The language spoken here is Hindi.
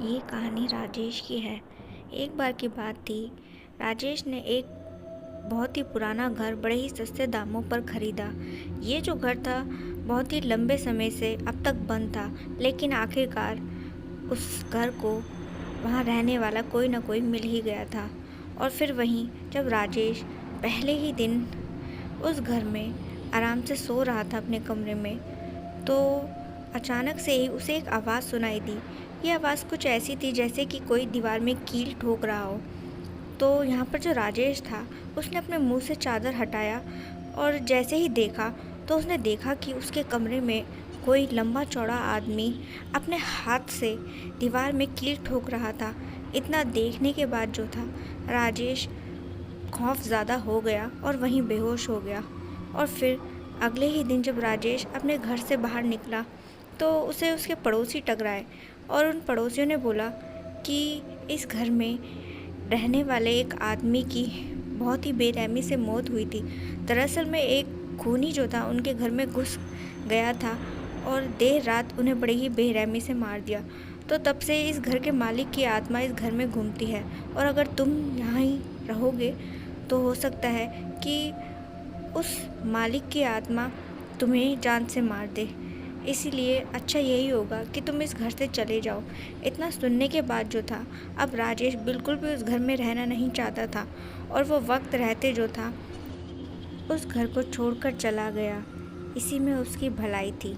ये कहानी राजेश की है। एक बार की बात थी। राजेश ने एक बहुत ही पुराना घर बड़े ही सस्ते दामों पर खरीदा। ये जो घर था बहुत ही लंबे समय से अब तक बंद था, लेकिन आखिरकार उस घर को वहाँ रहने वाला कोई ना कोई मिल ही गया था। और फिर वहीं जब राजेश पहले ही दिन उस घर में आराम से सो रहा था अपने कमरे में, तो अचानक से ही उसे एक आवाज़ सुनाई दी। ये आवाज़ कुछ ऐसी थी जैसे कि कोई दीवार में कील ठोक रहा हो। तो यहाँ पर जो राजेश था, उसने अपने मुंह से चादर हटाया और जैसे ही देखा तो उसने देखा कि उसके कमरे में कोई लंबा चौड़ा आदमी अपने हाथ से दीवार में कील ठोक रहा था। इतना देखने के बाद जो था, राजेश खौफ ज़्यादा हो गया और वहीं बेहोश हो गया। और फिर अगले ही दिन जब राजेश अपने घर से बाहर निकला तो उसे उसके पड़ोसी टकराए और उन पड़ोसियों ने बोला कि इस घर में रहने वाले एक आदमी की बहुत ही बेरहमी से मौत हुई थी। दरअसल में एक खूनी जो था उनके घर में घुस गया था और देर रात उन्हें बड़ी ही बेरहमी से मार दिया। तो तब से इस घर के मालिक की आत्मा इस घर में घूमती है, और अगर तुम यहाँ ही रहोगे तो हो सकता है कि उस मालिक की आत्मा तुम्हें जान से मार दे। इसीलिए अच्छा यही होगा कि तुम इस घर से चले जाओ। इतना सुनने के बाद जो था, अब राजेश बिल्कुल भी उस घर में रहना नहीं चाहता था और वो वक्त रहते जो था उस घर को छोड़कर चला गया। इसी में उसकी भलाई थी।